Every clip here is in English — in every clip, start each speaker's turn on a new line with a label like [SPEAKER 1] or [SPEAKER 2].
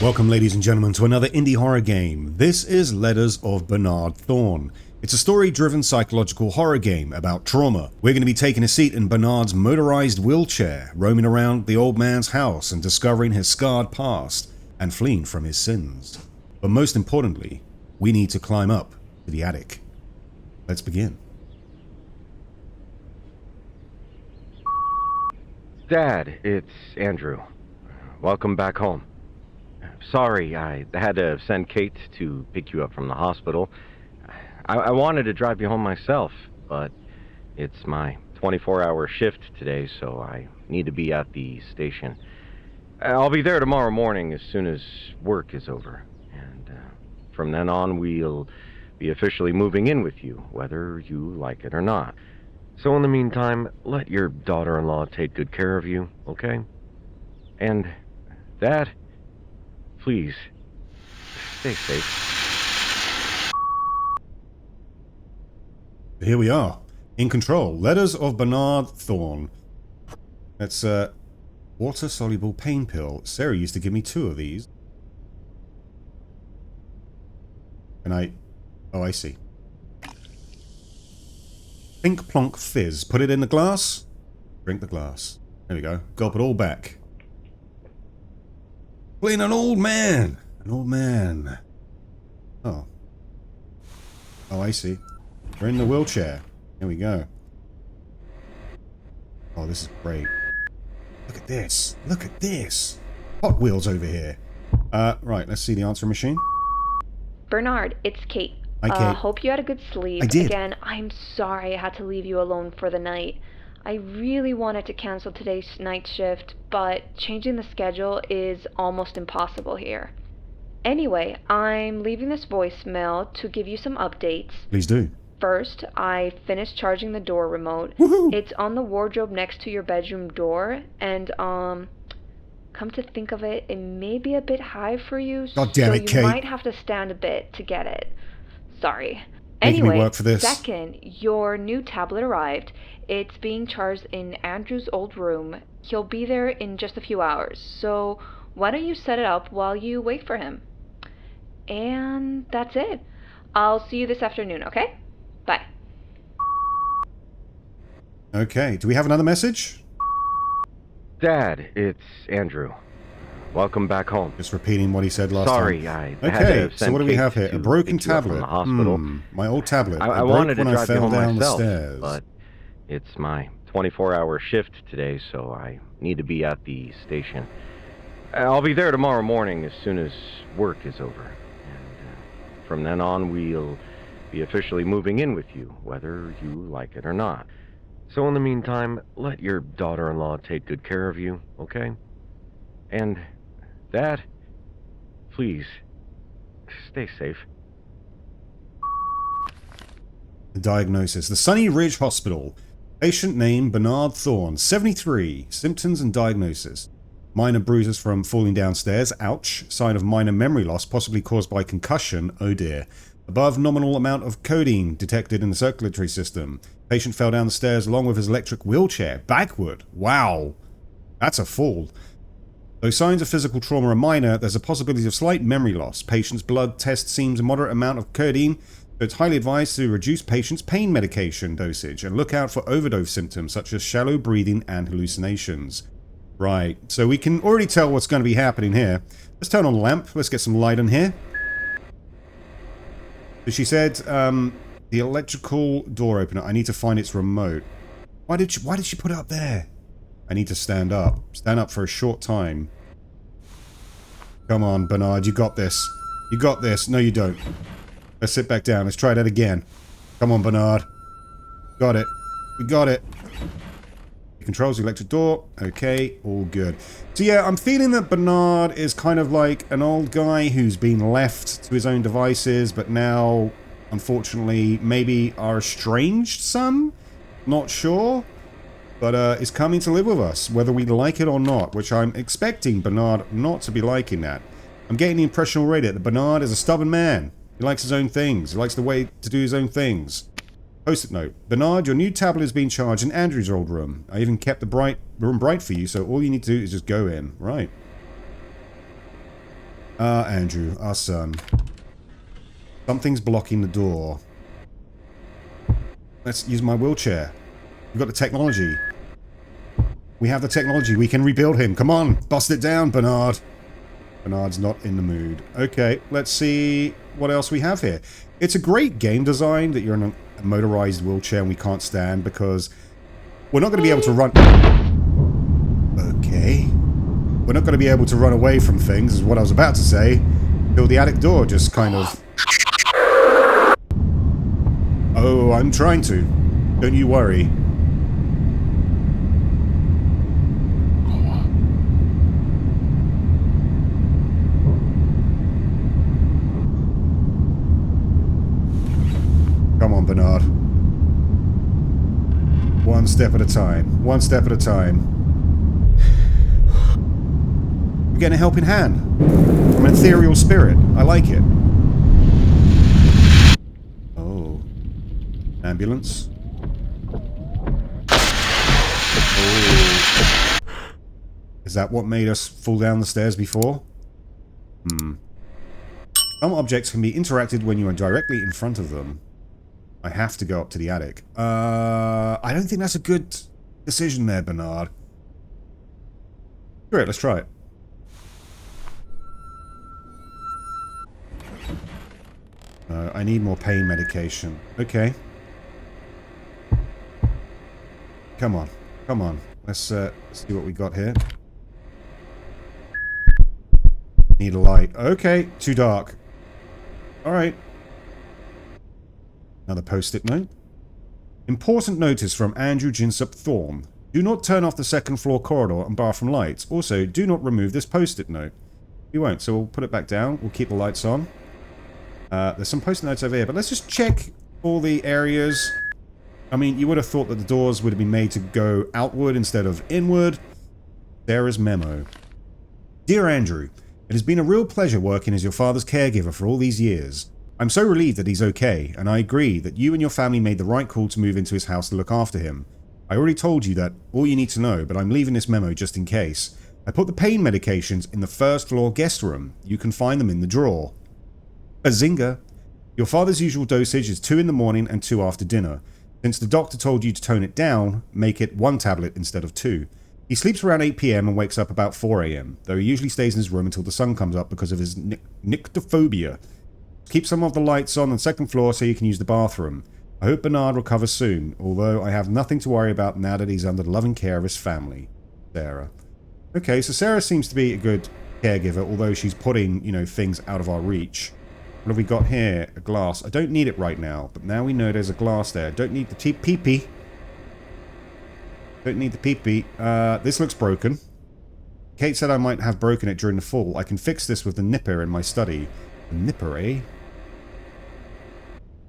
[SPEAKER 1] Welcome, ladies and gentlemen, to another indie horror game. This is Letters of Bernard Thorne. It's a story-driven psychological horror game about trauma. We're going to be taking a seat in Bernard's motorized wheelchair, roaming around the old man's house and discovering his scarred past and fleeing from his sins. But most importantly, we need to climb up to the attic. Let's begin.
[SPEAKER 2] Dad, it's Andrew. Welcome back home. Sorry, I had to send Kate to pick you up from the hospital. I wanted to drive you home myself, but it's my 24-hour shift today, so I need to be at the station. I'll be there tomorrow morning as soon as work is over, and from then on we'll be officially moving in with you, whether you like it or not. So in the meantime, let your daughter-in-law take good care of you, okay? And, Dad, please, stay safe.
[SPEAKER 1] Here we are, in control. Letters of Bernard Thorne. That's a water-soluble pain pill. Sarah used to give me 2 of these. And oh, I see. Pink Plonk Fizz. Put it in the glass. Drink the glass. There we go. Gulp it all back. Playing an old man. An old man. Oh. Oh, I see. We're in the wheelchair. Here we go. Oh, this is great. Look at this. Look at this. Hot Wheels over here. Right, let's see the answer machine.
[SPEAKER 3] Bernard, it's Kate.
[SPEAKER 1] Hi, Kate.
[SPEAKER 3] Hope you had a good sleep.
[SPEAKER 1] I did.
[SPEAKER 3] Again, I'm sorry I had to leave you alone for the night. I really wanted to cancel today's night shift, but changing the schedule is almost impossible here. Anyway, I'm leaving this voicemail to give you some updates.
[SPEAKER 1] Please do.
[SPEAKER 3] First, I finished charging the door remote.
[SPEAKER 1] Woohoo!
[SPEAKER 3] It's on the wardrobe next to your bedroom door, and come to think of it, it may be a bit high for you,
[SPEAKER 1] God damn it,
[SPEAKER 3] so you
[SPEAKER 1] Kate.
[SPEAKER 3] might have to stand a bit to get it. Sorry.
[SPEAKER 1] Making me
[SPEAKER 3] Anyway,
[SPEAKER 1] work for this.
[SPEAKER 3] second, your new tablet arrived. It's being charged in Andrew's old room. He'll be there in just a few hours, so why don't you set it up while you wait for him? And that's it. I'll see you this afternoon, okay? Bye.
[SPEAKER 1] Okay, do we have another message?
[SPEAKER 2] Dad, it's Andrew. Welcome back home.
[SPEAKER 1] Just repeating what he said last
[SPEAKER 2] Sorry,
[SPEAKER 1] time.
[SPEAKER 2] I had to
[SPEAKER 1] Okay, so
[SPEAKER 2] send
[SPEAKER 1] what do we
[SPEAKER 2] Kate
[SPEAKER 1] have here? A
[SPEAKER 2] to
[SPEAKER 1] broken
[SPEAKER 2] pick you up from
[SPEAKER 1] tablet.
[SPEAKER 2] the hospital.
[SPEAKER 1] My old tablet.
[SPEAKER 2] I
[SPEAKER 1] It broke
[SPEAKER 2] wanted to
[SPEAKER 1] when I
[SPEAKER 2] drive you
[SPEAKER 1] fell
[SPEAKER 2] home
[SPEAKER 1] down the
[SPEAKER 2] myself,
[SPEAKER 1] stairs.
[SPEAKER 2] but it's my 24-hour shift today, so I need to be at the station. I'll be there tomorrow morning as soon as work is over, and from then on we'll be officially moving in with you, whether you like it or not. So in the meantime, let your daughter-in-law take good care of you, okay? And, Dad, please, stay safe.
[SPEAKER 1] The diagnosis. The Sunny Ridge Hospital. Patient name Bernard Thorne, 73. Symptoms and diagnosis. Minor bruises from falling downstairs. Ouch. Sign of minor memory loss, possibly caused by concussion. Oh dear. Above nominal amount of codeine detected in the circulatory system. Patient fell down the stairs along with his electric wheelchair. Backward. Wow. That's a fall. Though signs of physical trauma are minor, there's a possibility of slight memory loss. Patient's blood test seems a moderate amount of codeine, so it's highly advised to reduce patient's pain medication dosage and look out for overdose symptoms such as shallow breathing and hallucinations. Right, so we can already tell what's going to be happening here. Let's turn on the lamp. Let's get some light in here. So she said, the electrical door opener. I need to find its remote. Why did she put it up there? I need to stand up. Stand up for a short time. Come on, Bernard, you got this. You got this. No, you don't. Let's sit back down. Let's try that again. Come on, Bernard. Got it. We got it. It controls the electric door. Okay, all good. So yeah, I'm feeling that Bernard is kind of like an old guy who's been left to his own devices, but now, unfortunately, maybe our estranged son? Not sure. But is coming to live with us, whether we like it or not, which I'm expecting Bernard not to be liking that. I'm getting the impression already that Bernard is a stubborn man. He likes his own things. He likes the way to do his own things. Post-it note. Bernard, your new tablet is being charged in Andrew's old room. I even kept the room bright for you, so all you need to do is just go in. Right. Andrew, our son. Something's blocking the door. Let's use my wheelchair. We've got the technology. We have the technology. We can rebuild him. Come on. Bust it down, Bernard. Bernard's not in the mood. Okay, let's see what else we have here. It's a great game design that you're in a motorized wheelchair and we can't stand because we're not going to be able to run... Okay. We're not going to be able to run away from things, is what I was about to say. Until the attic door just kind of... Oh, I'm trying to. Don't you worry. Come on, Bernard. One step at a time. One step at a time. You're getting a helping hand. From an ethereal spirit. I like it. Oh. Ambulance. Oh. Is that what made us fall down the stairs before? Some objects can be interacted when you are directly in front of them. I have to go up to the attic. I don't think that's a good decision there, Bernard. Great, let's try it. I need more pain medication. Okay. Come on. Come on. Let's see what we got here. Need a light. Okay, too dark. Alright. Another post-it note. Important notice from Andrew Jinsop Thorne. Do not turn off the second floor corridor and bathroom lights. Also, do not remove this post-it note. We won't, so we'll put it back down. We'll keep the lights on. There's some post-it notes over here, but let's just check all the areas. I mean, you would have thought that the doors would have been made to go outward instead of inward. Sarah's memo. Dear Andrew, it has been a real pleasure working as your father's caregiver for all these years. I'm so relieved that he's okay, and I agree that you and your family made the right call to move into his house to look after him. I already told you that all you need to know, but I'm leaving this memo just in case. I put the pain medications in the first floor guest room. You can find them in the drawer. Bazinga! Your father's usual dosage is 2 in the morning and 2 after dinner. Since the doctor told you to tone it down, make it 1 tablet instead of 2. He sleeps around 8 PM and wakes up about 4 AM, though he usually stays in his room until the sun comes up because of his nyctophobia. Keep some of the lights on the second floor so you can use the bathroom. I hope Bernard recovers soon, although I have nothing to worry about now that he's under the loving care of his family. Sarah. Okay, so Sarah seems to be a good caregiver, although she's putting, you know, things out of our reach. What have we got here? A glass. I don't need it right now, but now we know there's a glass there. Don't need the pee-pee. Don't need the pee-pee. This looks broken. Kate said I might have broken it during the fall. I can fix this with the nipper in my study. The nipper, eh?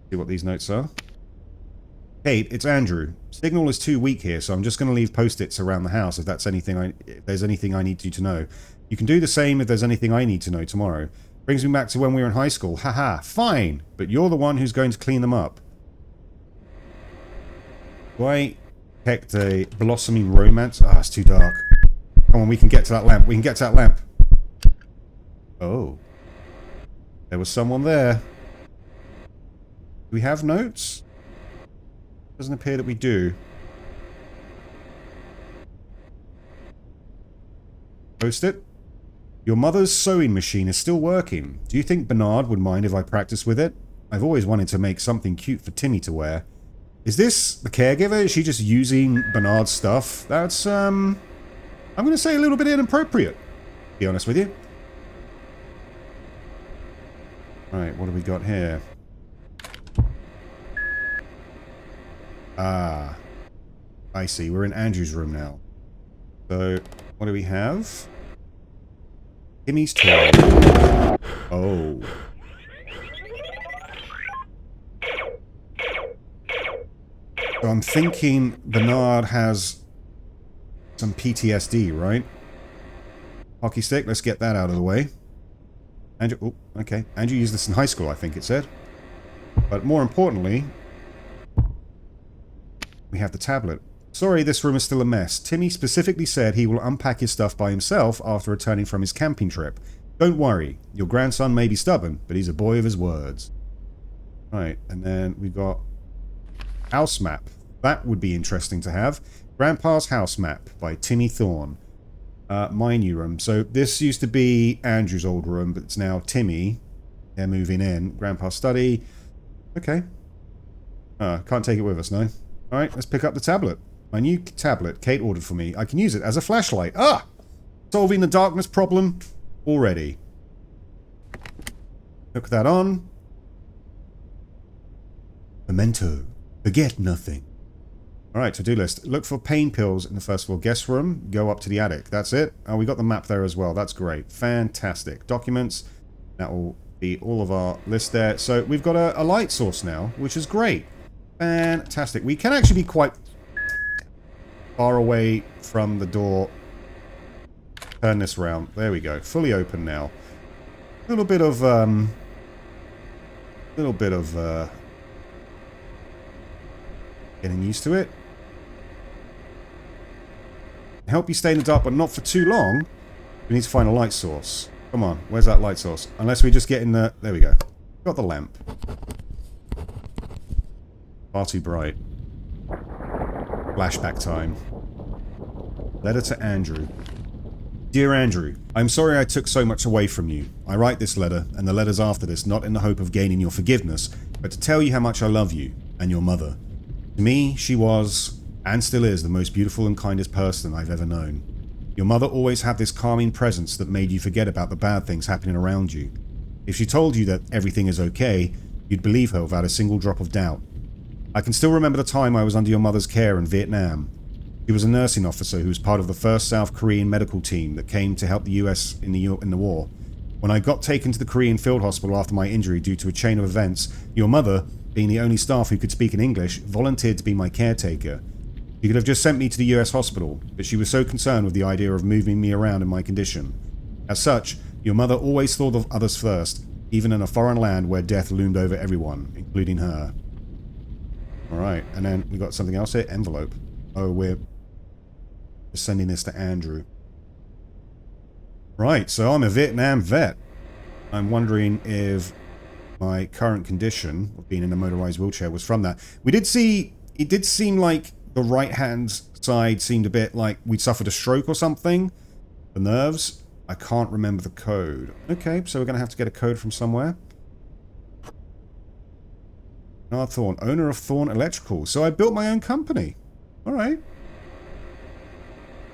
[SPEAKER 1] See what these notes are. Kate, it's Andrew. Signal is too weak here, so I'm just going to leave post-its around the house if there's anything I need you to know. You can do the same if there's anything I need to know tomorrow. Brings me back to when we were in high school. Haha, fine. But you're the one who's going to clean them up. Do I detect a blossoming romance? Ah, it's too dark. Come on, we can get to that lamp. We can get to that lamp. Oh. There was someone there. Do we have notes? Doesn't appear that we do. Post it. Your mother's sewing machine is still working. Do you think Bernard would mind if I practice with it? I've always wanted to make something cute for Timmy to wear. Is this the caregiver? Is she just using Bernard's stuff? That's, I'm going to say a little bit inappropriate, to be honest with you. Right, what do we got here? Ah, I see. We're in Andrew's room now. So, what do we have? Timmy's toy. Oh. So I'm thinking Bernard has some PTSD, right? Hockey stick, let's get that out of the way. Andrew, oh, okay. Andrew used this in high school, I think it said. But more importantly, we have the tablet. Sorry, this room is still a mess. Timmy specifically said he will unpack his stuff by himself after returning from his camping trip. Don't worry, your grandson may be stubborn, but he's a boy of his words. Right, and then we got house map. That would be interesting to have. Grandpa's House Map by Timmy Thorne. My new room. So this used to be Andrew's old room, but it's now Timmy. They're moving in. Grandpa's study. Okay. Can't take it with us, no? Alright, let's pick up the tablet. My new tablet Kate ordered for me. I can use it as a flashlight. Ah! Solving the darkness problem already. Hook that on. Memento. Forget nothing. Alright, to-do list. Look for pain pills in the first floor guest room. Go up to the attic. That's it. Oh, we got the map there as well. That's great. Fantastic. Documents. That will be all of our list there. So we've got a light source now, which is great. Fantastic. We can actually be quite far away from the door. Turn this round. There we go. Fully open now. A little bit of getting used to it. Help you stay in the dark, but not for too long. We need to find a light source. Come on, where's that light source? Unless we just get in the... There we go. Got the lamp. Far too bright. Flashback time. Letter to Andrew. Dear Andrew, I'm sorry I took so much away from you. I write this letter, and the letters after this, not in the hope of gaining your forgiveness, but to tell you how much I love you, and your mother. To me, she was, and still is, the most beautiful and kindest person I've ever known. Your mother always had this calming presence that made you forget about the bad things happening around you. If she told you that everything is okay, you'd believe her without a single drop of doubt. I can still remember the time I was under your mother's care in Vietnam. She was a nursing officer who was part of the first South Korean medical team that came to help the US in the war. When I got taken to the Korean field hospital after my injury due to a chain of events, your mother, being the only staff who could speak in English, volunteered to be my caretaker. She could have just sent me to the US hospital, but she was so concerned with the idea of moving me around in my condition. As such, your mother always thought of others first, even in a foreign land where death loomed over everyone, including her. Alright, and then we got something else here. Envelope. Oh, we're sending this to Andrew. Right, so I'm a Vietnam vet. I'm wondering if my current condition of being in a motorized wheelchair was from that. We did see, it did seem like the right hand side seemed a bit like we'd suffered a stroke or something. The nerves. I can't remember the code. Okay, so we're going to have to get a code from somewhere. Bernard Thorne, owner of Thorne Electrical. So I built my own company. Alright.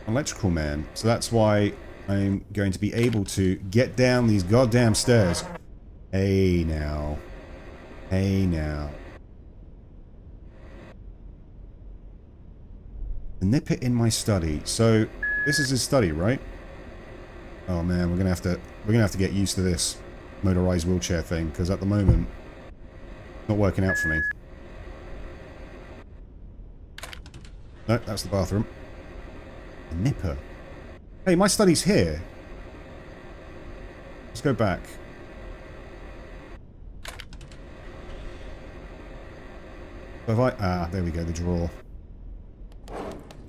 [SPEAKER 1] Electrical man. So that's why I'm going to be able to get down these goddamn stairs. Hey now. Hey now. The nipper in my study. So this is his study, right? Oh man, we're gonna have to get used to this motorized wheelchair thing, because at the moment it's not working out for me. No, that's the bathroom. The nipper. Hey, my study's here. Let's go back. So if I... Ah, there we go, the drawer.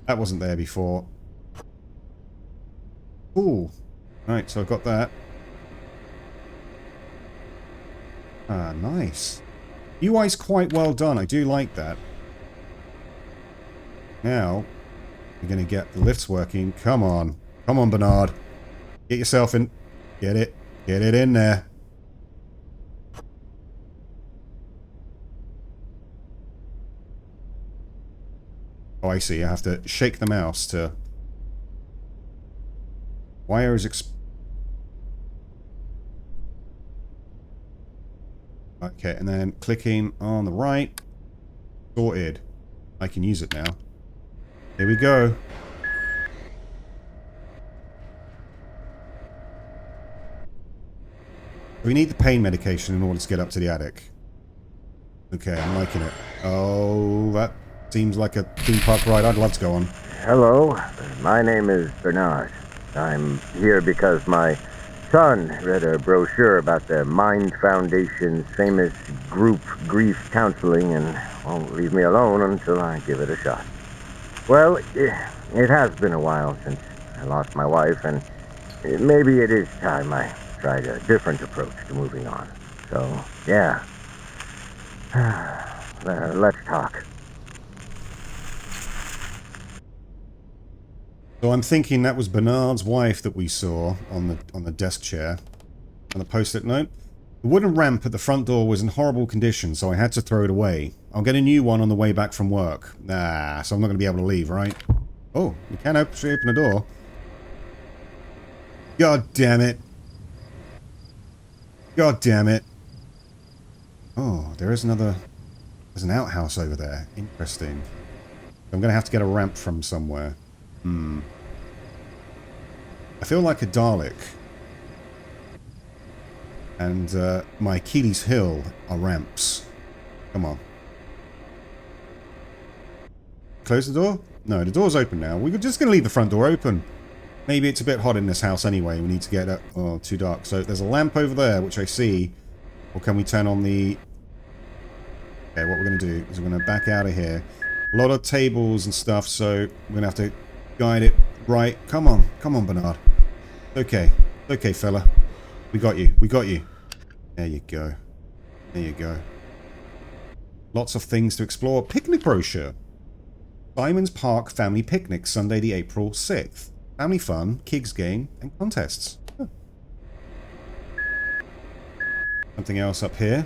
[SPEAKER 1] That wasn't there before. Ooh. Right, so I've got that. Ah, nice. UI's quite well done. I do like that. Now, we're going to get the lifts working. Come on. Come on, Bernard. Get yourself in. Get it. Get it in there. Oh, I see. I have to shake the mouse to... Wire is Okay, and then clicking on the right. Sorted. I can use it now. Here we go. We need the pain medication in order to get up to the attic. Okay, I'm liking it. Oh, that seems like a theme park ride I'd love to go on.
[SPEAKER 4] Hello, my name is Bernard. I'm here because my son read a brochure about the Mind Foundation's famous group grief counseling and won't leave me alone until I give it a shot. Well, it has been a while since I lost my wife, and maybe it is time I tried a different approach to moving on. So, yeah. Let's talk.
[SPEAKER 1] So I'm thinking that was Bernard's wife that we saw on the desk chair. On the post-it note. The wooden ramp at the front door was in horrible condition, so I had to throw it away. I'll get a new one on the way back from work. So I'm not going to be able to leave, right? Oh, you can actually open the door. God damn it. God damn it. Oh, there's an outhouse over there. Interesting. I'm going to have to get a ramp from somewhere. I feel like a Dalek. And my Achilles heel are ramps. Come on. Close the door? No, the door's open now. We're just going to leave the front door open. Maybe it's a bit hot in this house anyway. We need to get up. Oh, too dark. So there's a lamp over there, which I see. Or can we turn on the... Okay, what we're going to do is we're going to back out of here. A lot of tables and stuff, so we're going to have to guide it right. Come on. Come on, Bernard. Okay. Okay, fella. We got you. We got you. There you go. There you go. Lots of things to explore. Picnic brochure. Simon's Park Family Picnic, Sunday the April 6th. Family fun, kids game, and contests. Huh. Something else up here.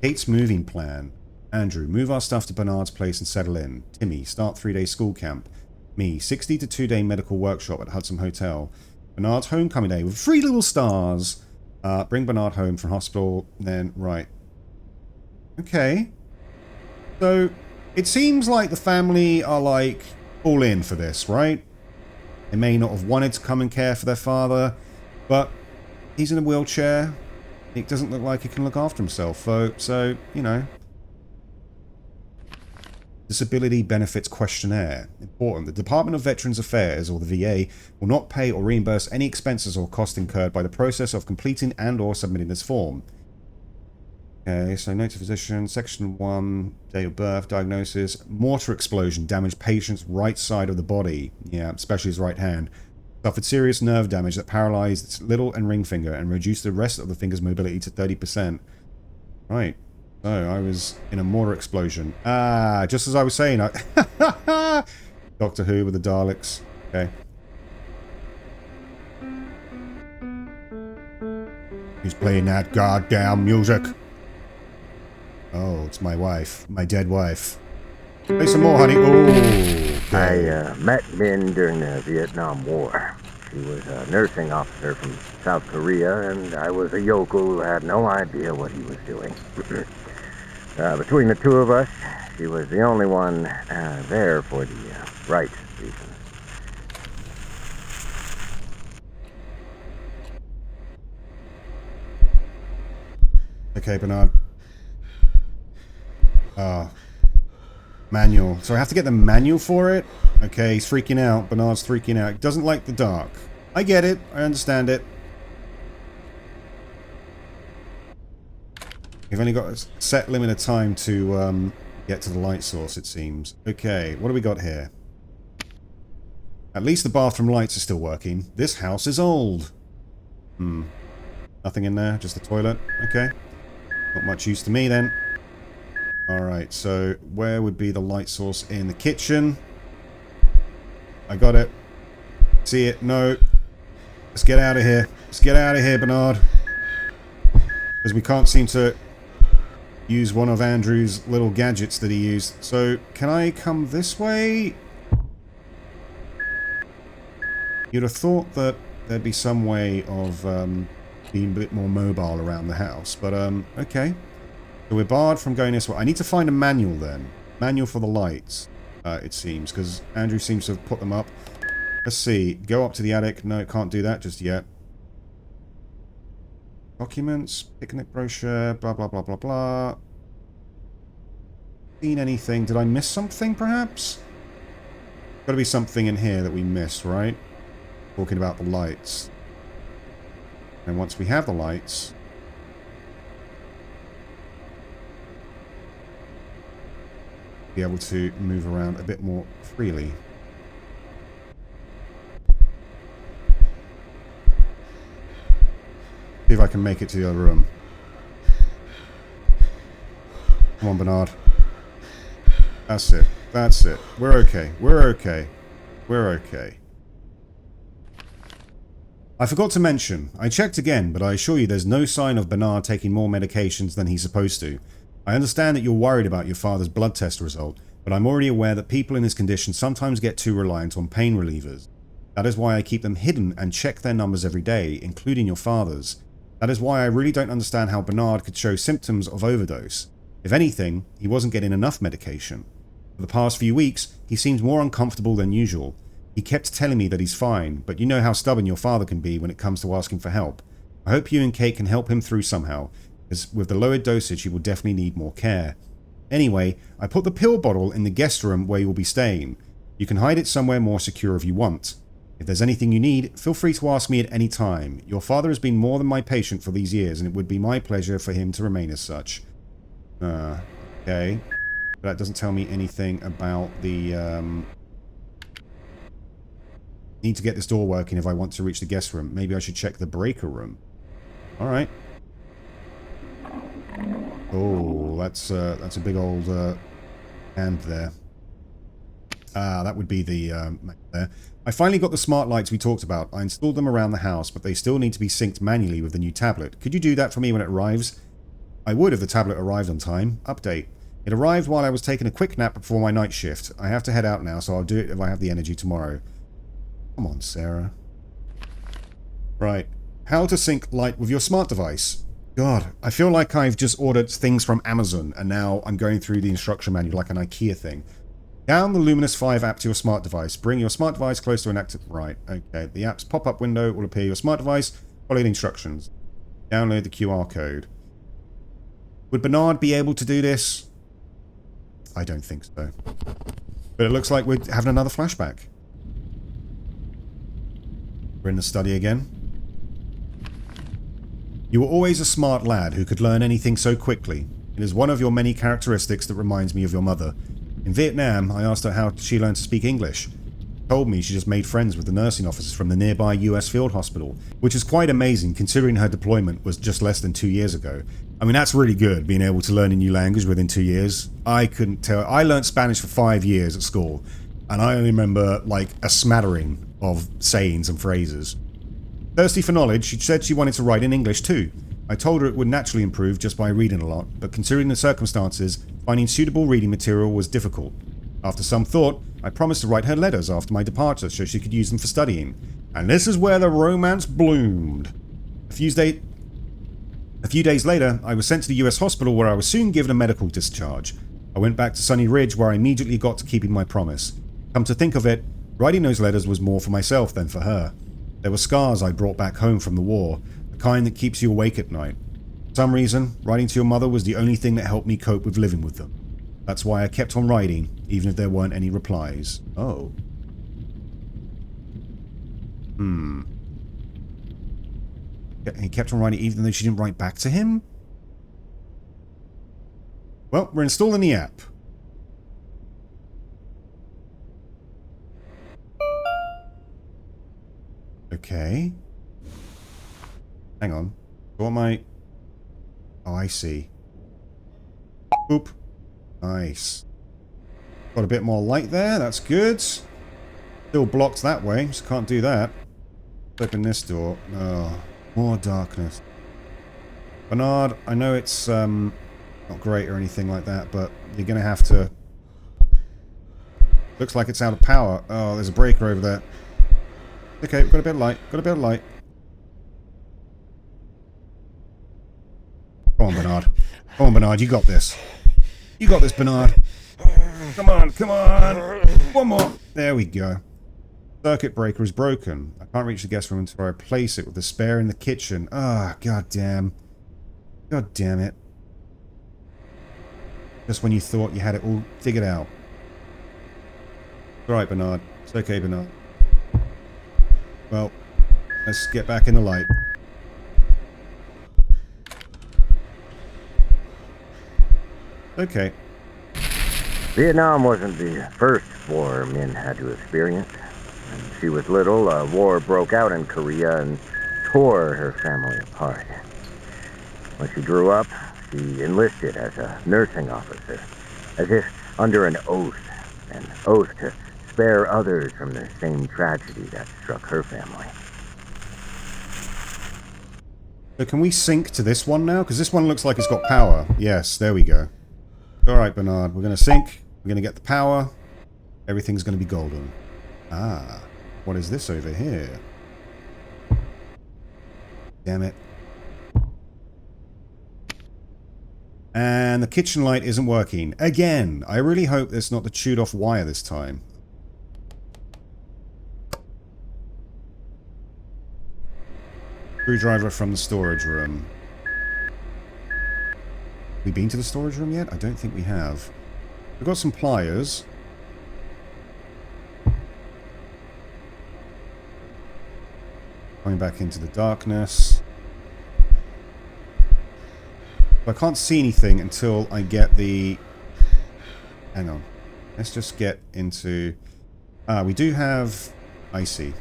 [SPEAKER 1] Kate's moving plan. Andrew, move our stuff to Bernard's place and settle in. Timmy, start 3-day school camp. Me, 60 to 2-day medical workshop at Hudson Hotel. Bernard's homecoming day with 3 little stars. Bring Bernard home from hospital. Then, right. Okay. So, it seems like the family are, like, all in for this, right? They may not have wanted to come and care for their father, but he's in a wheelchair. It doesn't look like he can look after himself. So you know. Disability Benefits Questionnaire. Important. The Department of Veterans Affairs, or the VA, will not pay or reimburse any expenses or cost incurred by the process of completing and or submitting this form. Okay, so note to physician, section 1, date of birth, diagnosis, mortar explosion, damaged patient's right side of the body. Yeah, especially his right hand. Suffered serious nerve damage that paralyzed its little and ring finger and reduced the rest of the finger's mobility to 30%. Right. So, I was in a mortar explosion. Just as I was saying. Doctor Who with the Daleks. Okay. Who's playing that goddamn music? Oh, it's my wife. My dead wife. Play some more, honey. Ooh. Okay.
[SPEAKER 4] I met Min during the Vietnam War. She was a nursing officer from South Korea, and I was a yokel who had no idea what he was doing. Between the two of us, she was the only one there for the right reasons.
[SPEAKER 1] Okay, Bernard. Manual. So I have to get the manual for it? Okay, he's freaking out. Bernard's freaking out. He doesn't like the dark. I get it. I understand it. We've only got a set limit of time to get to the light source, it seems. Okay, what do we got here? At least the bathroom lights are still working. This house is old. Nothing in there, just the toilet. Okay. Not much use to me then. Alright, so where would be the light source in the kitchen? I got it. See it? No. Let's get out of here. Let's get out of here, Bernard. Because we can't seem to use one of Andrew's little gadgets that he used. So, can I come this way? You'd have thought that there'd be some way of being a bit more mobile around the house. But, okay. So we're barred from going this way. I need to find a manual then. Manual for the lights, it seems. Because Andrew seems to have put them up. Let's see. Go up to the attic. No, can't do that just yet. Documents. Picnic brochure. Blah, blah, blah, blah, blah. Seen anything? Did I miss something, perhaps? Got to be something in here that we missed, right? Talking about the lights. And once we have the lights... be able to move around a bit more freely. See if I can make it to the other room. Come on, Bernard. That's it. That's it. We're okay. We're okay. We're okay. I forgot to mention, I checked again, but I assure you there's no sign of Bernard taking more medications than he's supposed to. I understand that you're worried about your father's blood test result, but I'm already aware that people in his condition sometimes get too reliant on pain relievers. That is why I keep them hidden and check their numbers every day, including your father's. That is why I really don't understand how Bernard could show symptoms of overdose. If anything, he wasn't getting enough medication. For the past few weeks, he seems more uncomfortable than usual. He kept telling me that he's fine, but you know how stubborn your father can be when it comes to asking for help. I hope you and Kate can help him through somehow, as with the lowered dosage he will definitely need more care. Anyway, I put the pill bottle in the guest room where you will be staying. You can hide it somewhere more secure if you want. If there's anything you need, feel free to ask me at any time. Your father has been more than my patient for these years, and it would be my pleasure for him to remain as such. Okay. But that doesn't tell me anything about the, Need to get this door working if I want to reach the guest room. Maybe I should check the breaker room. Alright. Oh, that's a big old, hand there. That would be the, there. I finally got the smart lights we talked about. I installed them around the house, but they still need to be synced manually with the new tablet. Could you do that for me when it arrives? I would if the tablet arrived on time. Update. It arrived while I was taking a quick nap before my night shift. I have to head out now, so I'll do it if I have the energy tomorrow. Come on, Sarah. Right. How to sync light with your smart device. God, I feel like I've just ordered things from Amazon, and now I'm going through the instruction manual like an IKEA thing. Down the Luminous 5 app to your smart device. Bring your smart device close to an active... Right, okay. The app's pop-up window will appear your smart device. Follow the instructions. Download the QR code. Would Bernard be able to do this? I don't think so. But it looks like we're having another flashback. We're in the study again. You were always a smart lad who could learn anything so quickly. It is one of your many characteristics that reminds me of your mother. In Vietnam, I asked her how she learned to speak English. She told me she just made friends with the nursing officers from the nearby US field hospital, which is quite amazing considering her deployment was just less than 2 years ago. I mean, that's really good, being able to learn a new language within 2 years. I couldn't tell. I learned Spanish for 5 years at school, and I only remember, like, a smattering of sayings and phrases. Thirsty for knowledge, she said she wanted to write in English too. I told her it would naturally improve just by reading a lot, but considering the circumstances, finding suitable reading material was difficult. After some thought, I promised to write her letters after my departure so she could use them for studying. And this is where the romance bloomed. A few days later, I was sent to the US hospital where I was soon given a medical discharge. I went back to Sunny Ridge where I immediately got to keeping my promise. Come to think of it, writing those letters was more for myself than for her. There were scars I brought back home from the war, the kind that keeps you awake at night. For some reason, writing to your mother was the only thing that helped me cope with living with them. That's why I kept on writing, even if there weren't any replies. Oh. He kept on writing even though she didn't write back to him? Well, we're installing the app. Okay. Hang on. What am I... Oh, I see. Oop. Nice. Got a bit more light there. That's good. Still blocked that way, so can't do that. Open this door. Oh, more darkness. Bernard, I know it's not great or anything like that, but you're going to have to... Looks like it's out of power. Oh, there's a breaker over there. Okay, we've got a bit of light. Got a bit of light. Come on, Bernard. Come on, Bernard. You got this. You got this, Bernard. Come on, come on. One more. There we go. Circuit breaker is broken. I can't reach the guest room until I replace it with the spare in the kitchen. Ah, god damn. God damn it. Just when you thought you had it all figured out. It's alright, Bernard. It's okay, Bernard. Well, let's get back in the light. Okay.
[SPEAKER 4] Vietnam wasn't the first war Min had to experience. When she was little, a war broke out in Korea and tore her family apart. When she grew up, she enlisted as a nursing officer, as if under an oath to spare others from the same tragedy that struck her family.
[SPEAKER 1] So can we sync to this one now? Because this one looks like it's got power. Yes, there we go. Alright, Bernard, we're going to sync. We're going to get the power. Everything's going to be golden. Ah, what is this over here? Damn it. And the kitchen light isn't working. Again! I really hope it's not the chewed off wire this time. Screwdriver from the storage room. We been to the storage room yet? I don't think we have. We've got some pliers. Going back into the darkness. I can't see anything until I get the... Hang on. Let's just get into... we do have... I see.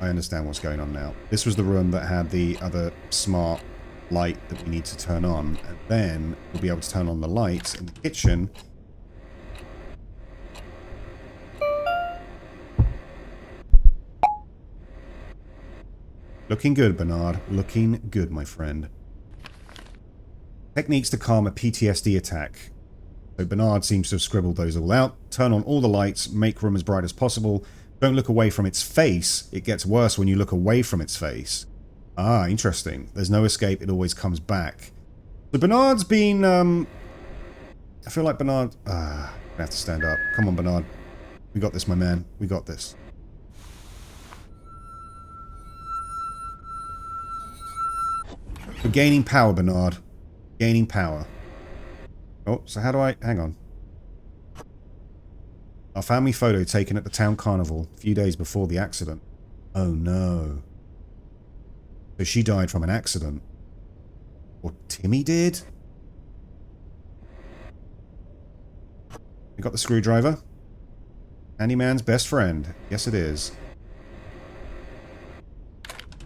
[SPEAKER 1] I understand what's going on now. This was the room that had the other smart light that we need to turn on. And then we'll be able to turn on the lights in the kitchen. Looking good, Bernard. Looking good, my friend. Techniques to calm a PTSD attack. So Bernard seems to have scribbled those all out. Turn on all the lights, make room as bright as possible. Don't look away from its face. It gets worse when you look away from its face. Ah, interesting. There's no escape. It always comes back. So Bernard's been, I feel like Bernard... I have to stand up. Come on, Bernard. We got this, my man. We got this. We're gaining power, Bernard. Gaining power. Oh, so how do I... Hang on. Our family photo taken at the town carnival a few days before the accident. Oh no. So she died from an accident. Or Timmy did? We got the screwdriver. Handyman's best friend. Yes, it is.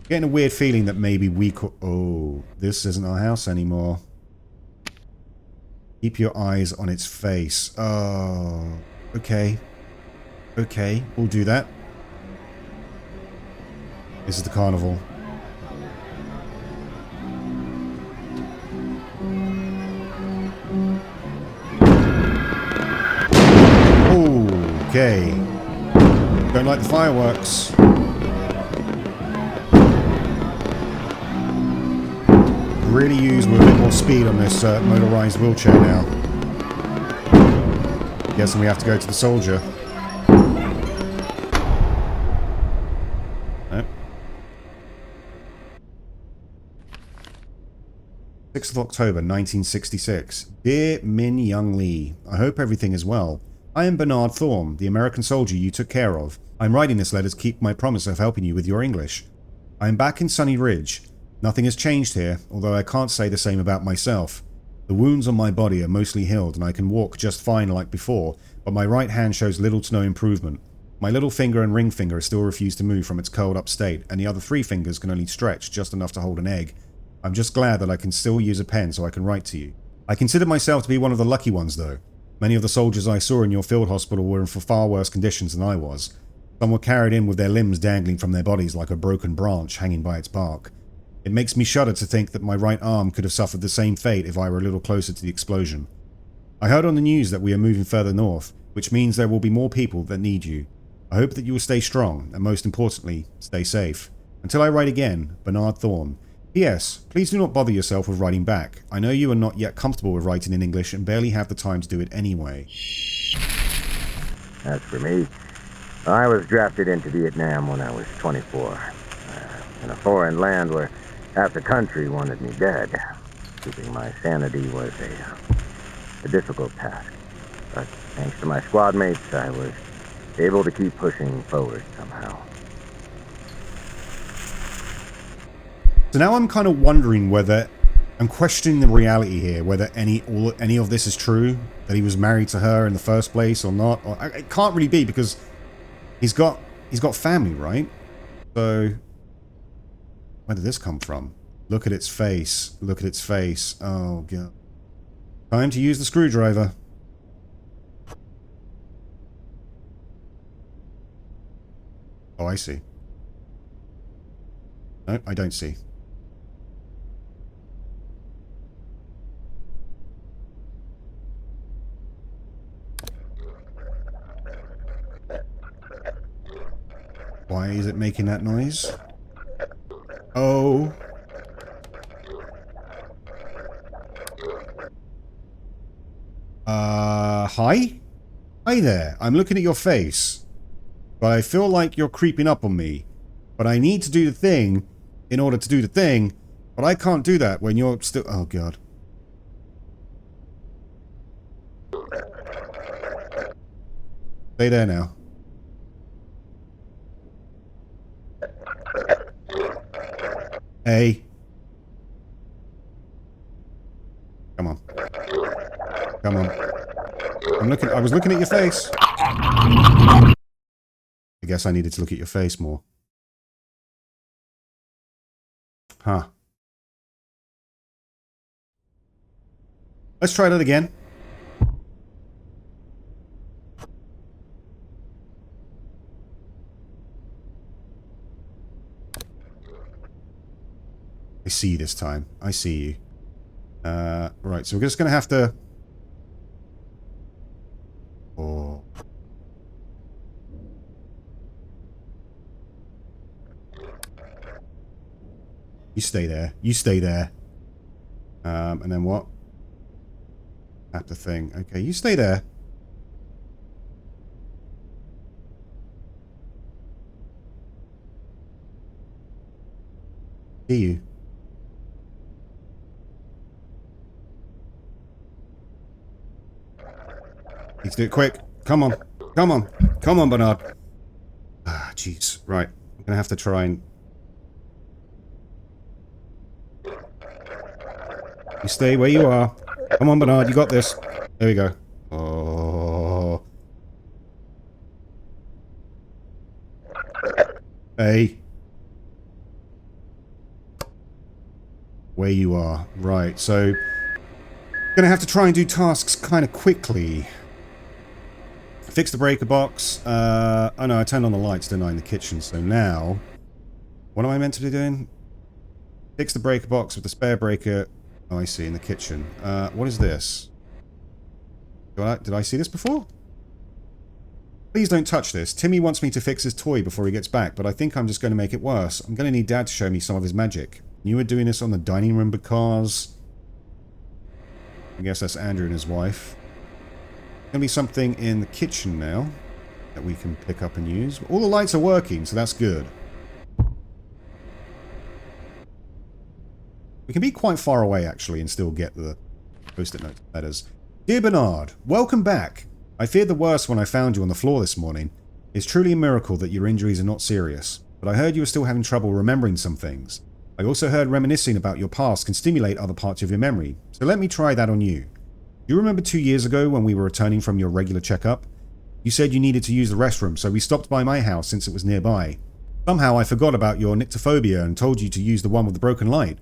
[SPEAKER 1] Getting a weird feeling that maybe we could... Oh, this isn't our house anymore. Keep your eyes on its face. Oh, okay. Okay, we'll do that. This is the carnival. Okay. Don't like the fireworks. Really use with a bit more speed on this motorized wheelchair now. Guessing we have to go to the soldier. Nope. 6th of October 1966. Dear Min Young Lee, I hope everything is well. I am Bernard Thorne, the American soldier you took care of. I'm writing this letter to keep my promise of helping you with your English. I am back in Sunny Ridge. Nothing has changed here, although I can't say the same about myself. The wounds on my body are mostly healed and I can walk just fine like before, but my right hand shows little to no improvement. My little finger and ring finger still refuse to move from its curled up state, and the other 3 fingers can only stretch just enough to hold an egg. I'm just glad that I can still use a pen so I can write to you. I consider myself to be one of the lucky ones though. Many of the soldiers I saw in your field hospital were in far worse conditions than I was. Some were carried in with their limbs dangling from their bodies like a broken branch hanging by its bark. It makes me shudder to think that my right arm could have suffered the same fate if I were a little closer to the explosion. I heard on the news that we are moving further north, which means there will be more people that need you. I hope that you will stay strong, and most importantly, stay safe. Until I write again, Bernard Thorne. P.S. Please do not bother yourself with writing back. I know you are not yet comfortable with writing in English and barely have the time to do it anyway.
[SPEAKER 4] As for me, I was drafted into Vietnam when I was 24. In a foreign land where half the country wanted me dead. Keeping my sanity was a difficult task. But thanks to my squad mates, I was able to keep pushing forward somehow.
[SPEAKER 1] So now I'm kind of wondering whether... I'm questioning the reality here, whether any of this is true, that he was married to her in the first place or not. Or, it can't really be because he's got family, right? So... Where did this come from? Look at its face. Look at its face. Oh, God. Time to use the screwdriver. Oh, I see. No, I don't see. Why is it making that noise? Oh. Hi? Hi there. I'm looking at your face. But I feel like you're creeping up on me. But I need to do the thing in order to do the thing. But I can't do that when you're still... Oh, God. Stay there now. Hey. Come on. Come on. I was looking at your face. I guess I needed to look at your face more. Huh. Let's try that again. I see you this time. I see you. Right, so we're just going to have to... Oh. You stay there. You stay there. And then what? Tap the thing. Okay, you stay there. See you. Let's do it quick. Come on. Come on. Come on, Bernard. Ah, jeez. Right. I'm gonna have to try and... You stay where you are. Come on, Bernard. You got this. There we go. Oh. Hey. Where you are. Right, so... Gonna have to try and do tasks kind of quickly. Fix the breaker box. Oh no, I turned on the lights, didn't I, in the kitchen. So now... What am I meant to be doing? Fix the breaker box with the spare breaker... Oh, I see, in the kitchen. What is this? Did I see this before? Please don't touch this. Timmy wants me to fix his toy before he gets back, but I think I'm just going to make it worse. I'm going to need Dad to show me some of his magic. You were doing this on the dining room because... I guess that's Andrew and his wife. Going to be something in the kitchen now that we can pick up and use. All the lights are working, so that's good. We can be quite far away, actually, and still get the post-it note letters. Dear Bernard, welcome back. I feared the worst when I found you on the floor this morning. It's truly a miracle that your injuries are not serious, but I heard you were still having trouble remembering some things. I also heard reminiscing about your past can stimulate other parts of your memory, so let me try that on you. Do you remember 2 years ago when we were returning from your regular checkup? You said you needed to use the restroom, so we stopped by my house since it was nearby. Somehow I forgot about your nyctophobia and told you to use the one with the broken light.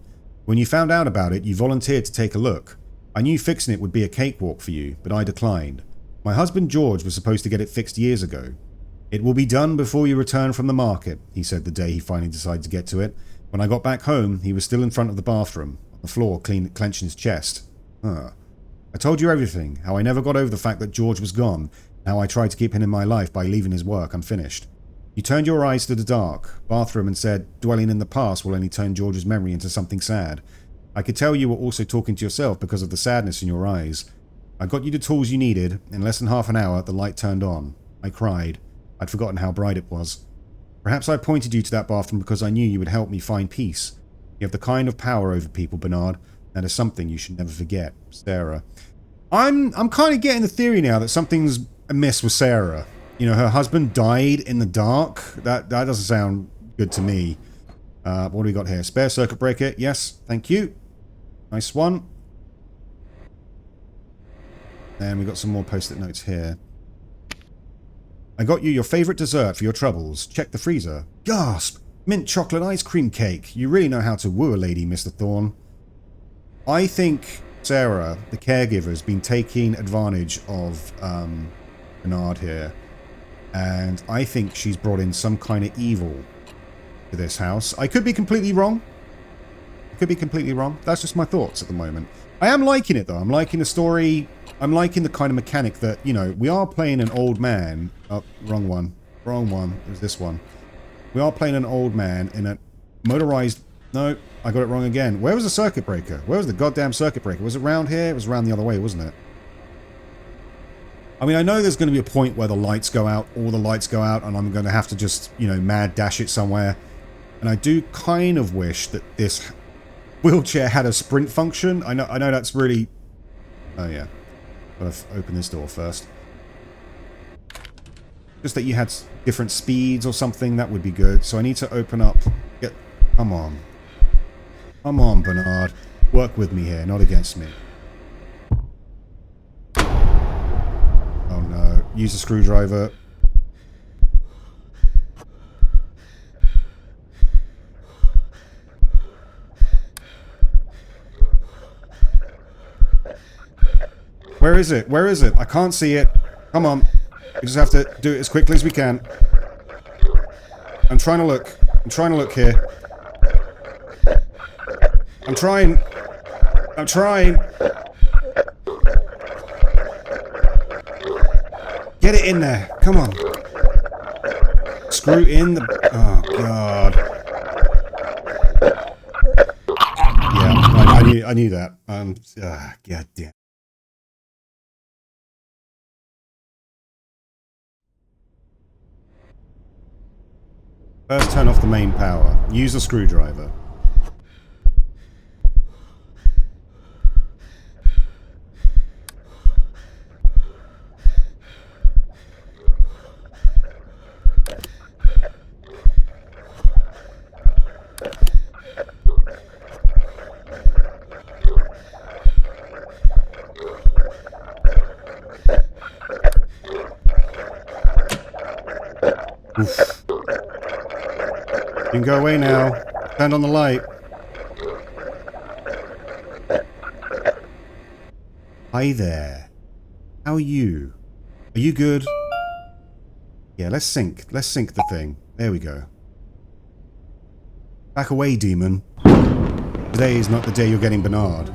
[SPEAKER 1] When you found out about it, you volunteered to take a look. I knew fixing it would be a cakewalk for you, but I declined. My husband George was supposed to get it fixed years ago. It will be done before you return from the market, he said the day he finally decided to get to it. When I got back home, he was still in front of the bathroom, on the floor, clenching his chest. I told you everything, how I never got over the fact that George was gone, and how I tried to keep him in my life by leaving his work unfinished. You turned your eyes to the dark bathroom and said, dwelling in the past will only turn George's memory into something sad. I could tell you were also talking to yourself because of the sadness in your eyes. I got you the tools you needed. In less than half an hour, the light turned on. I cried. I'd forgotten how bright it was. Perhaps I pointed you to that bathroom because I knew you would help me find peace. You have the kind of power over people, Bernard. That is something you should never forget. Sarah. I'm kind of getting the theory now that something's amiss with Sarah. You know, her husband died in the dark. That doesn't sound good to me. What do we got here? Spare circuit breaker. Yes, thank you. Nice one. And we got some more post-it notes here. I got you your favorite dessert for your troubles. Check the freezer. Gasp! Mint chocolate ice cream cake. You really know how to woo a lady, Mr. Thorne. I think Sarah, the caregiver, has been taking advantage of Bernard here. And I think she's brought in some kind of evil to this house. I could be completely wrong. That's just my thoughts at the moment. I am liking it, though. I'm liking the story. I'm liking the kind of mechanic that, you know, we are playing an old man. Oh, wrong one. It was this one. We are playing an old man in a motorized... No, I got it wrong again. Where was the circuit breaker? Where was the goddamn circuit breaker? Was it round here? It was round the other way, wasn't it? I mean, I know there's going to be a point where the lights go out, all the lights go out, and I'm going to have to just, you know, mad dash it somewhere. And I do kind of wish that this wheelchair had a sprint function. I know that's really... Oh, yeah. Gotta open this door first. Just that you had different speeds or something, that would be good. So I need to open up... Come on. Come on, Bernard. Work with me here, not against me. Oh, no. Use a screwdriver. Where is it? Where is it? I can't see it. Come on. We just have to do it as quickly as we can. I'm trying to look. I'm trying to look here. I'm trying. I'm trying. Get it in there. Come on. Screw in the... Oh, God. Yeah, I knew that. God damn. First, turn off the main power. Use a screwdriver. Oof. You can go away now. Turn on the light. Hi there. How are you? Are you good? Yeah, let's sync. Let's sync the thing. There we go. Back away, demon. Today is not the day you're getting Bernard.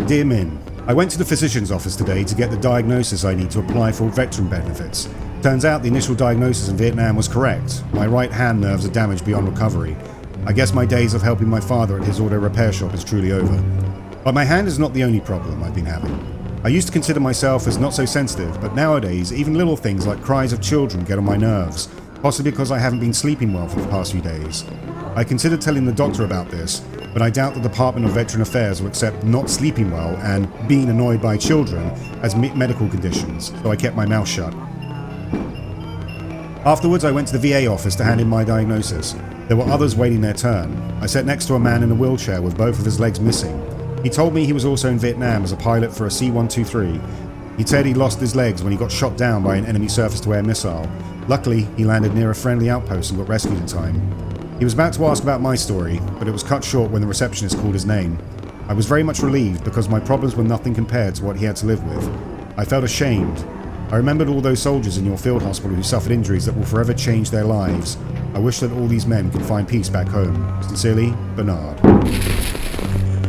[SPEAKER 1] Dear Min, I went to the physician's office today to get the diagnosis I need to apply for veteran benefits. Turns out the initial diagnosis in Vietnam was correct. My right hand nerves are damaged beyond recovery. I guess my days of helping my father at his auto repair shop is truly over. But my hand is not the only problem I've been having. I used to consider myself as not so sensitive, but nowadays even little things like cries of children get on my nerves, possibly because I haven't been sleeping well for the past few days. I considered telling the doctor about this, but I doubt the Department of Veteran Affairs will accept not sleeping well and being annoyed by children as medical conditions, so I kept my mouth shut. Afterwards, I went to the VA office to hand in my diagnosis. There were others waiting their turn. I sat next to a man in a wheelchair with both of his legs missing. He told me he was also in Vietnam as a pilot for a C-123. He said he lost his legs when he got shot down by an enemy surface-to-air missile. Luckily, he landed near a friendly outpost and got rescued in time. He was about to ask about my story, but it was cut short when the receptionist called his name. I was very much relieved because my problems were nothing compared to what he had to live with. I felt ashamed. I remembered all those soldiers in your field hospital who suffered injuries that will forever change their lives. I wish that all these men could find peace back home. Sincerely, Bernard.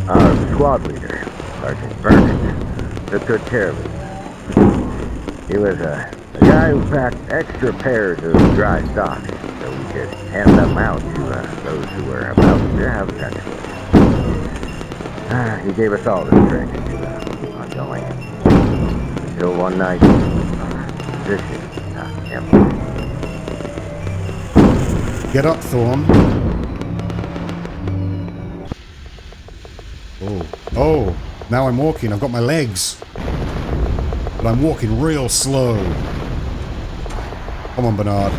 [SPEAKER 4] Our squad leader, Sergeant Bernard, took good care of us. He was a guy who packed extra pairs of dry socks so we could hand them out to those who were about to have touch with us. He gave us all the strength to keep on going. Until one night, position got empty.
[SPEAKER 1] Get up, Thorne. Oh, now I'm walking. I've got my legs. But I'm walking real slow. Come on, Bernard.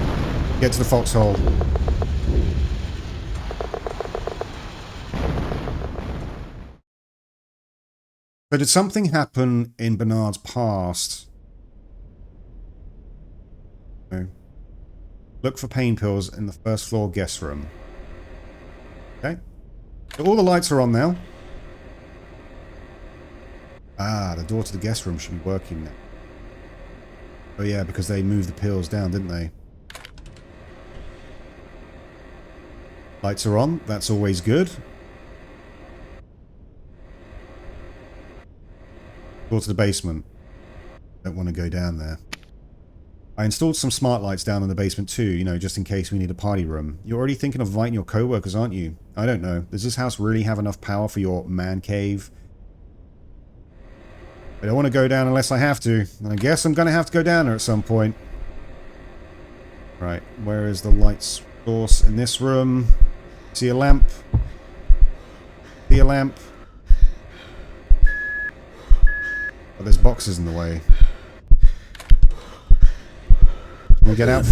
[SPEAKER 1] Get to the foxhole. So did something happen in Bernard's past? No. Look for pain pills in the first floor guest room. Okay. So all the lights are on now. Ah, the door to the guest room should be working now. Oh yeah, because they moved the pills down, didn't they? Lights are on. That's always good. Door to the basement. Don't want to go down there. I installed some smart lights down in the basement too, you know, just in case we need a party room. You're already thinking of inviting your co-workers, aren't you? I don't know. Does this house really have enough power for your man cave? I don't want to go down unless I have to. And I guess I'm going to have to go down there at some point. Right, where is the light source in this room? See a lamp? See a lamp? Oh, there's boxes in the way. Can we get out?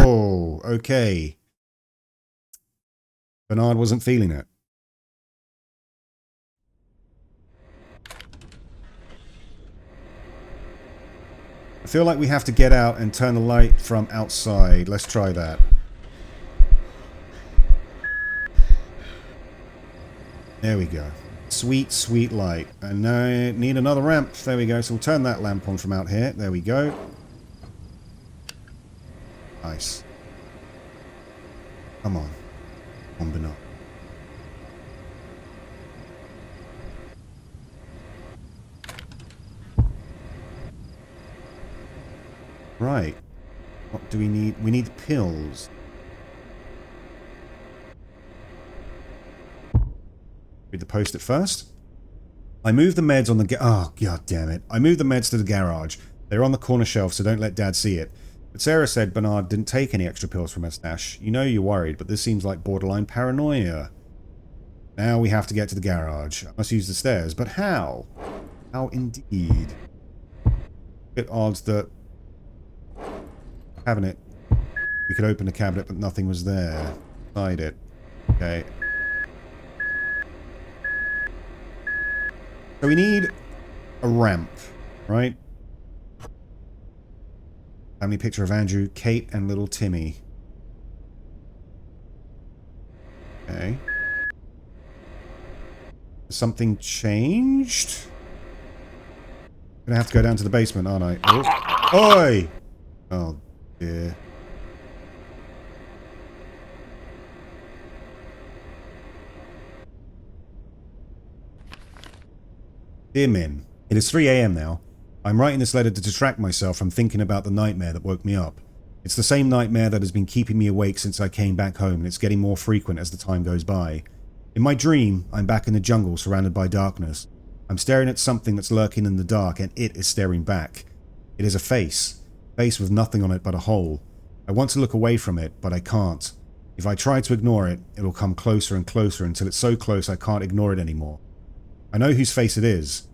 [SPEAKER 1] Oh, okay. Bernard wasn't feeling it. I feel like we have to get out and turn the light from outside. Let's try that. There we go. Sweet, sweet light. And now I need another ramp. There we go. So we'll turn that lamp on from out here. There we go. Nice. Come on. Come on, Bernard. Right. What do we need? We need pills. Read the post-it first. I moved the meds on the oh, god damn it. I moved the meds to the garage. They're on the corner shelf, so don't let Dad see it. But Sarah said Bernard didn't take any extra pills from her stash. You know you're worried, but this seems like borderline paranoia. Now we have to get to the garage. I must use the stairs, but how? How indeed? Bit odd that cabinet. We could open the cabinet, but nothing was there. Inside it. Okay. So we need a ramp, right? Family picture of Andrew, Kate, and little Timmy. Okay. Has something changed? Gonna have to go down to the basement, aren't I? Oh. Oi! Oh, dear. Dear Min, it is 3 AM now. I'm writing this letter to distract myself from thinking about the nightmare that woke me up. It's the same nightmare that has been keeping me awake since I came back home, and it's getting more frequent as the time goes by. In my dream, I'm back in the jungle surrounded by darkness. I'm staring at something that's lurking in the dark, and it is staring back. It is a face with nothing on it but a hole. I want to look away from it, but I can't. If I try to ignore it, it will come closer and closer until it's so close I can't ignore it anymore. I know whose face it is.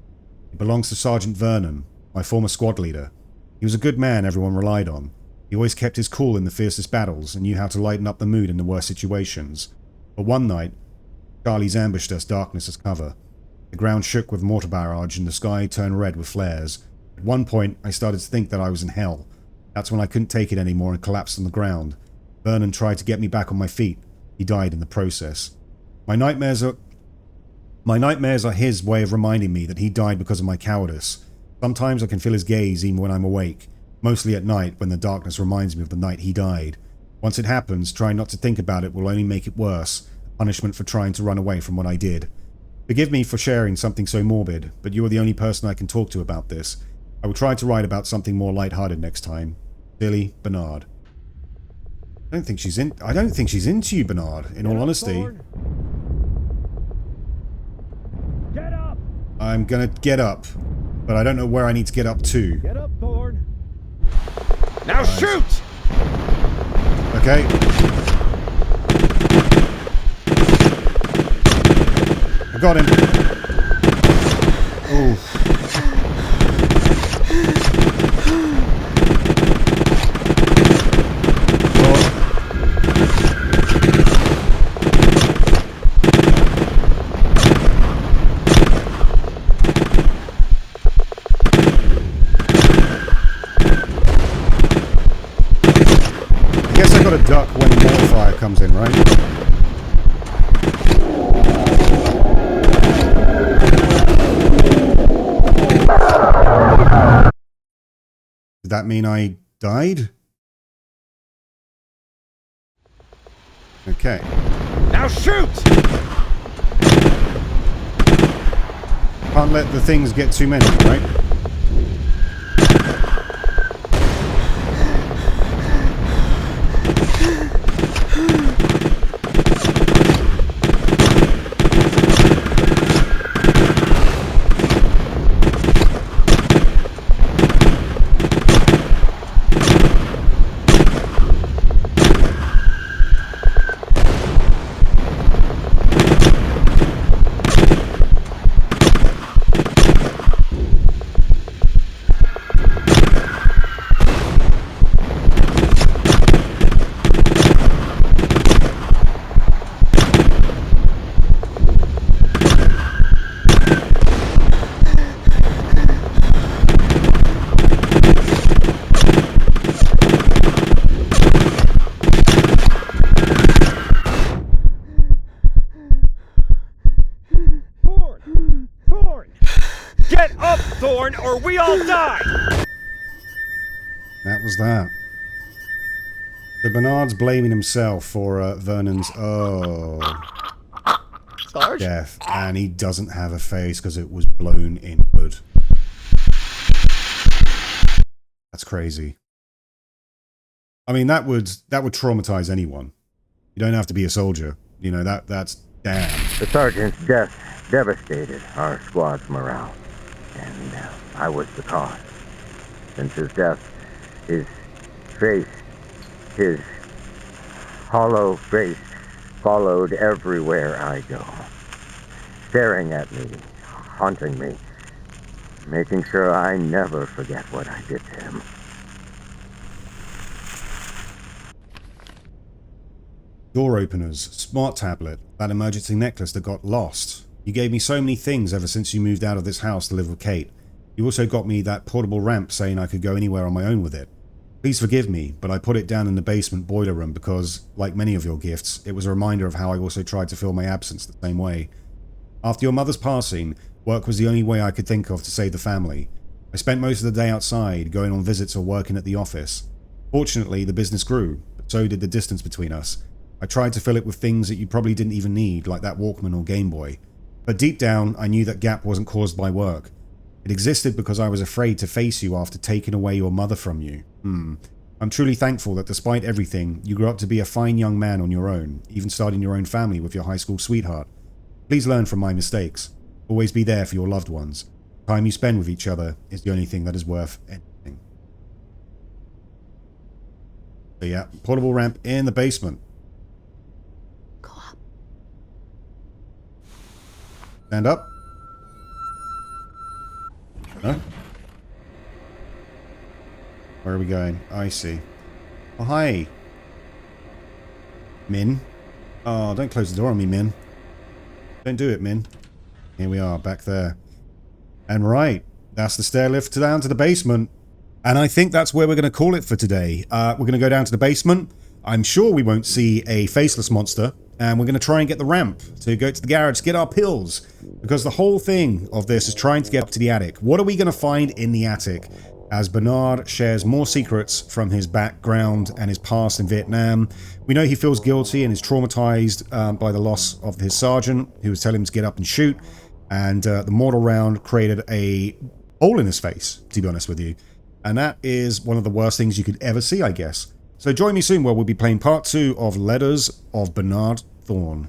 [SPEAKER 1] It belongs to Sergeant Vernon, my former squad leader. He was a good man everyone relied on. He always kept his cool in the fiercest battles and knew how to lighten up the mood in the worst situations. But one night, Charlie's ambushed us, darkness as cover. The ground shook with mortar barrage and the sky turned red with flares. At one point, I started to think that I was in hell. That's when I couldn't take it anymore and collapsed on the ground. Vernon tried to get me back on my feet. He died in the process. My nightmares are his way of reminding me that he died because of my cowardice. Sometimes I can feel his gaze even when I'm awake, mostly at night when the darkness reminds me of the night he died. Once it happens, trying not to think about it will only make it worse, a punishment for trying to run away from what I did. Forgive me for sharing something so morbid, but you are the only person I can talk to about this. I will try to write about something more lighthearted next time. Sincerely, Bernard. I don't think she's into you, Bernard, in all honesty.
[SPEAKER 5] Get up!
[SPEAKER 1] I'm gonna get up, but I don't know where I need to get up to.
[SPEAKER 5] Get up, Thorne!
[SPEAKER 2] Now shoot!
[SPEAKER 1] Okay. I got him. Oh. got to duck when the mortar fire comes in, right? Did that mean I died? Okay.
[SPEAKER 5] Now shoot!
[SPEAKER 1] Can't let the things get too many, right?
[SPEAKER 5] Thorne, or we all die!
[SPEAKER 1] That was that. So Bernard's blaming himself for Vernon's death, and he doesn't have a face because it was blown inward. That's crazy. I mean, that would traumatize anyone. You don't have to be a soldier. You know, that's damn.
[SPEAKER 4] The sergeant's death devastated our squad's morale, and I was the cause. Since his death, his face, his hollow face, followed everywhere I go, staring at me, haunting me, making sure I never forget what I did to him.
[SPEAKER 1] Door openers, smart tablet, that emergency necklace that got lost. You gave me so many things ever since you moved out of this house to live with Kate. You also got me that portable ramp saying I could go anywhere on my own with it. Please forgive me, but I put it down in the basement boiler room because, like many of your gifts, it was a reminder of how I also tried to fill my absence the same way. After your mother's passing, work was the only way I could think of to save the family. I spent most of the day outside, going on visits or working at the office. Fortunately, the business grew, but so did the distance between us. I tried to fill it with things that you probably didn't even need, like that Walkman or Game Boy. But deep down, I knew that gap wasn't caused by work. It existed because I was afraid to face you after taking away your mother from you. I'm truly thankful that despite everything, you grew up to be a fine young man on your own, even starting your own family with your high school sweetheart. Please learn from my mistakes. Always be there for your loved ones. The time you spend with each other is the only thing that is worth anything. So yeah, portable ramp in the basement.
[SPEAKER 6] Go up.
[SPEAKER 1] Stand up. No? Where are we going? I see. Oh, hi. Min. Oh, don't close the door on me, Min. Don't do it, Min. Here we are, back there. And right, that's the stair lift down to the basement. And I think that's where we're going to call it for today. We're going to go down to the basement. I'm sure we won't see a faceless monster. And we're going to try and get the ramp to go to the garage, get our pills. Because the whole thing of this is trying to get up to the attic. What are we going to find in the attic? As Bernard shares more secrets from his background and his past in Vietnam. We know he feels guilty and is traumatized by the loss of his sergeant, who was telling him to get up and shoot. And the mortar round created a hole in his face, to be honest with you. And that is one of the worst things you could ever see, I guess. So join me soon where we'll be playing part 2 of Letters of Bernard Thorne.